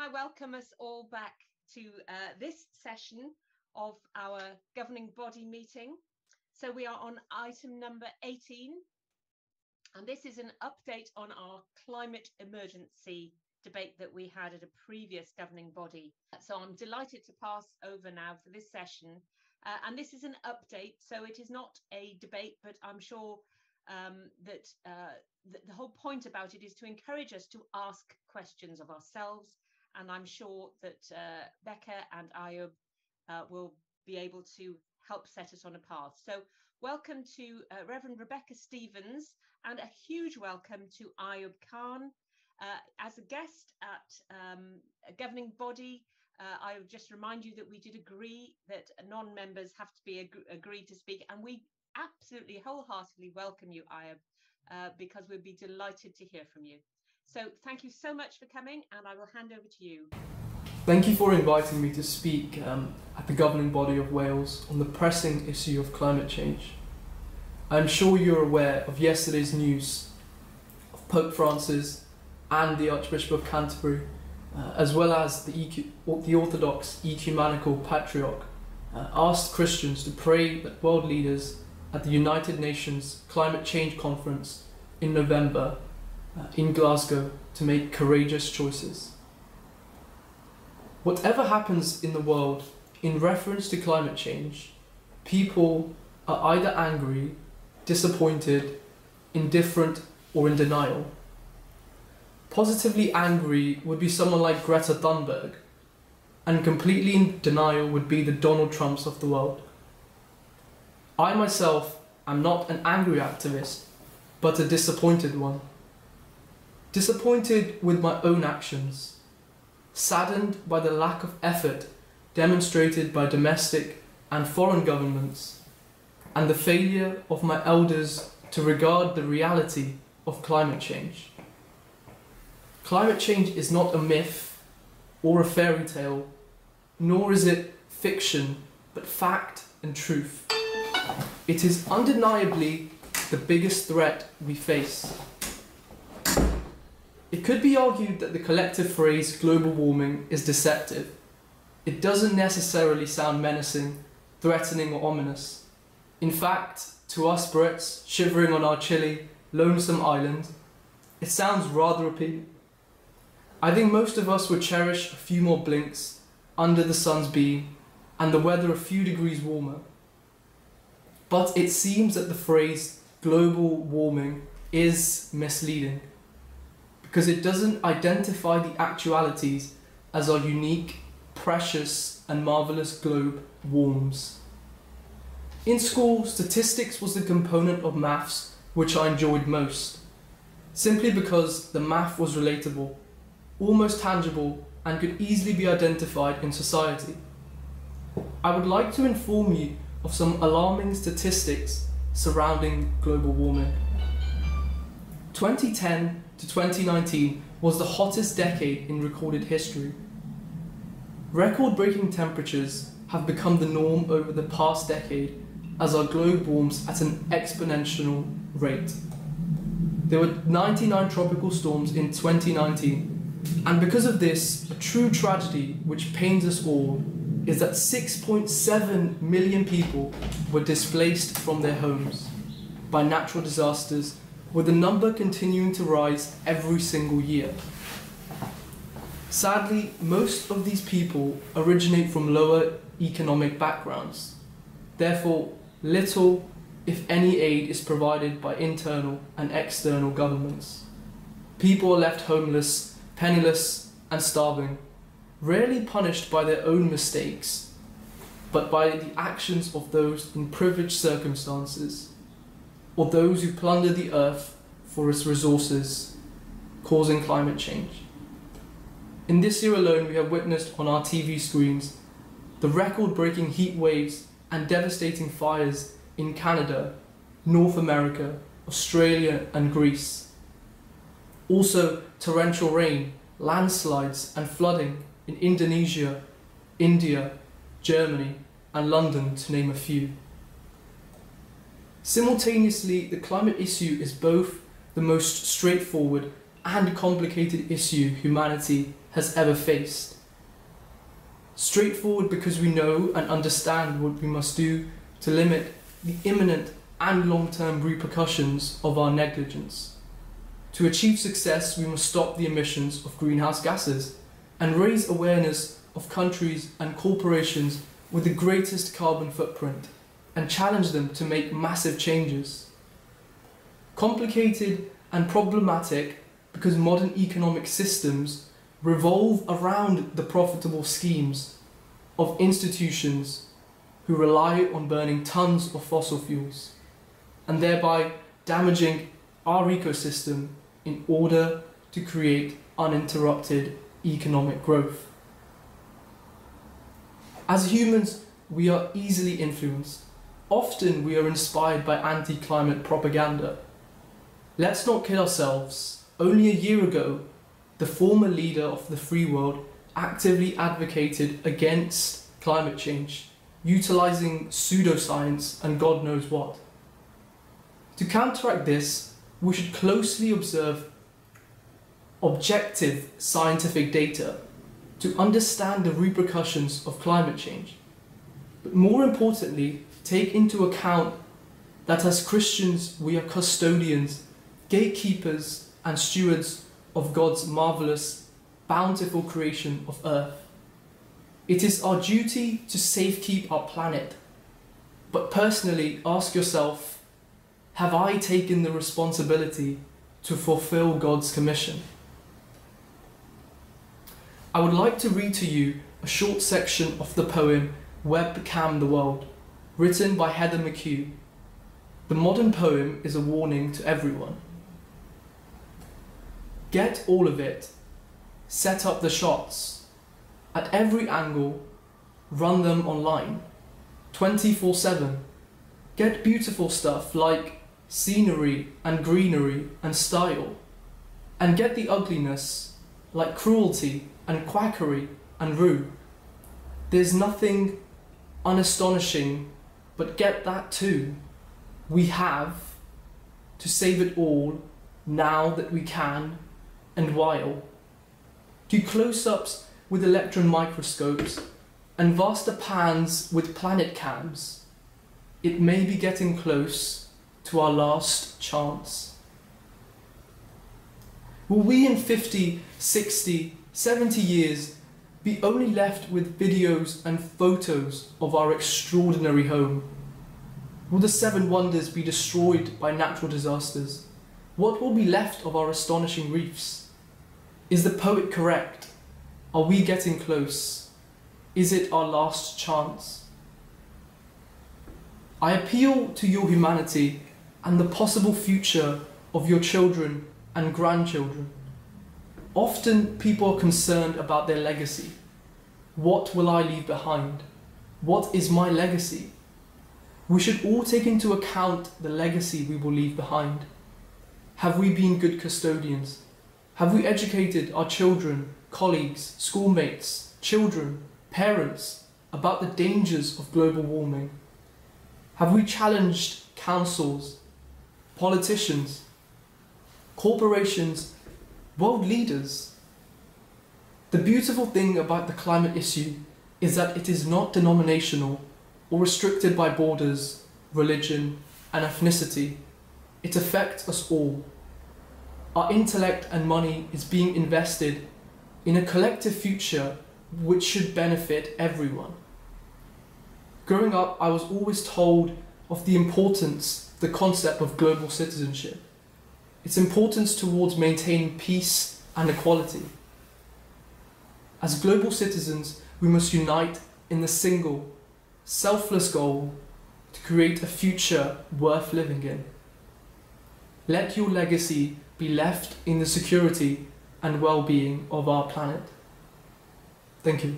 I welcome us all back to this session of our governing body meeting. So we are on item number 18, and this is an update on our climate emergency debate that we had at a previous governing body. So I'm delighted to pass over now for this session. And this is an update, so it is not a debate, but I'm sure that the whole point about it is to encourage us to ask questions of ourselves. And I'm sure that Becca and Ayub will be able to help set us on a path. So welcome to Reverend Rebecca Stevens, and a huge welcome to Ayub Khan. As a guest at a governing body, I would just remind you that we did agree that non-members have to be agreed to speak, and we absolutely wholeheartedly welcome you, Ayub, because we'd be delighted to hear from you. So thank you so much for coming, and I will hand over to you. Thank you for inviting me to speak at the governing body of Wales on the pressing issue of climate change. I'm sure you're aware of yesterday's news of Pope Francis and the Archbishop of Canterbury, as well as the Orthodox Ecumenical Patriarch, asked Christians to pray that world leaders at the United Nations Climate Change Conference in November in Glasgow to make courageous choices. Whatever happens in the world in reference to climate change, people are either angry, disappointed, indifferent, or in denial. Positively angry would be someone like Greta Thunberg, and completely in denial would be the Donald Trumps of the world. I myself am not an angry activist, but a disappointed one. Disappointed with my own actions, saddened by the lack of effort demonstrated by domestic and foreign governments, and the failure of my elders to regard the reality of climate change. Climate change is not a myth or a fairy tale, nor is it fiction, but fact and truth. It is undeniably the biggest threat we face. It could be argued that the collective phrase global warming is deceptive. It doesn't necessarily sound menacing, threatening, or ominous. In fact, to us Brits, shivering on our chilly, lonesome island, it sounds rather appealing. I think most of us would cherish a few more blinks under the sun's beam and the weather a few degrees warmer. But it seems that the phrase global warming is misleading, because it doesn't identify the actualities as our unique, precious, and marvellous globe warms. In school, statistics was the component of maths which I enjoyed most, simply because the math was relatable, almost tangible, and could easily be identified in society. I would like to inform you of some alarming statistics surrounding global warming. 2010 to 2019 was the hottest decade in recorded history. Record-breaking temperatures have become the norm over the past decade as our globe warms at an exponential rate. There were 99 tropical storms in 2019, and because of this, a true tragedy which pains us all is that 6.7 million people were displaced from their homes by natural disasters, with the number continuing to rise every single year. Sadly, most of these people originate from lower economic backgrounds. Therefore, little, if any, aid is provided by internal and external governments. People are left homeless, penniless, and starving, rarely punished by their own mistakes, but by the actions of those in privileged circumstances, or those who plunder the earth for its resources, causing climate change. In this year alone, we have witnessed on our TV screens the record-breaking heat waves and devastating fires in Canada, North America, Australia, and Greece. Also, torrential rain, landslides, and flooding in Indonesia, India, Germany, and London, to name a few. Simultaneously, the climate issue is both the most straightforward and complicated issue humanity has ever faced. Straightforward because we know and understand what we must do to limit the imminent and long-term repercussions of our negligence. To achieve success, we must stop the emissions of greenhouse gases and raise awareness of countries and corporations with the greatest carbon footprint and challenge them to make massive changes. Complicated and problematic because modern economic systems revolve around the profitable schemes of institutions who rely on burning tons of fossil fuels and thereby damaging our ecosystem in order to create uninterrupted economic growth. As humans, we are easily influenced. Often we are inspired by anti-climate propaganda. Let's not kid ourselves. Only a year ago, the former leader of the free world actively advocated against climate change, utilizing pseudoscience and God knows what. To counteract this, we should closely observe objective scientific data to understand the repercussions of climate change. But more importantly, take into account that as Christians we are custodians, gatekeepers and stewards of God's marvellous, bountiful creation of earth. It is our duty to safekeep our planet. But personally, ask yourself, have I taken the responsibility to fulfill God's commission? I would like to read to you a short section of the poem Webcam the World, written by Heather McHugh. The modern poem is a warning to everyone. Get all of it, set up the shots, at every angle, run them online, 24/7. Get beautiful stuff like scenery and greenery and style, and get the ugliness like cruelty and quackery and rue. There's nothing unastonishing, but get that too. We have to save it all now that we can, and while. Do close-ups with electron microscopes and vaster pans with planet cams. It may be getting close to our last chance. Will we in 50, 60, 70 years be only left with videos and photos of our extraordinary home? Will the 7 wonders be destroyed by natural disasters? What will be left of our astonishing reefs? Is the poet correct? Are we getting close? Is it our last chance? I appeal to your humanity and the possible future of your children and grandchildren. Often people are concerned about their legacy. What will I leave behind? What is my legacy? We should all take into account the legacy we will leave behind. Have we been good custodians? Have we educated our children, colleagues, schoolmates, children, parents about the dangers of global warming? Have we challenged councils, politicians, corporations, world leaders? The beautiful thing about the climate issue is that it is not denominational or restricted by borders, religion, and ethnicity. It affects us all. Our intellect and money is being invested in a collective future which should benefit everyone. Growing up, I was always told of the importance, the concept of global citizenship, its importance towards maintaining peace and equality. As global citizens, we must unite in the single, selfless goal to create a future worth living in. Let your legacy be left in the security and well-being of our planet. Thank you.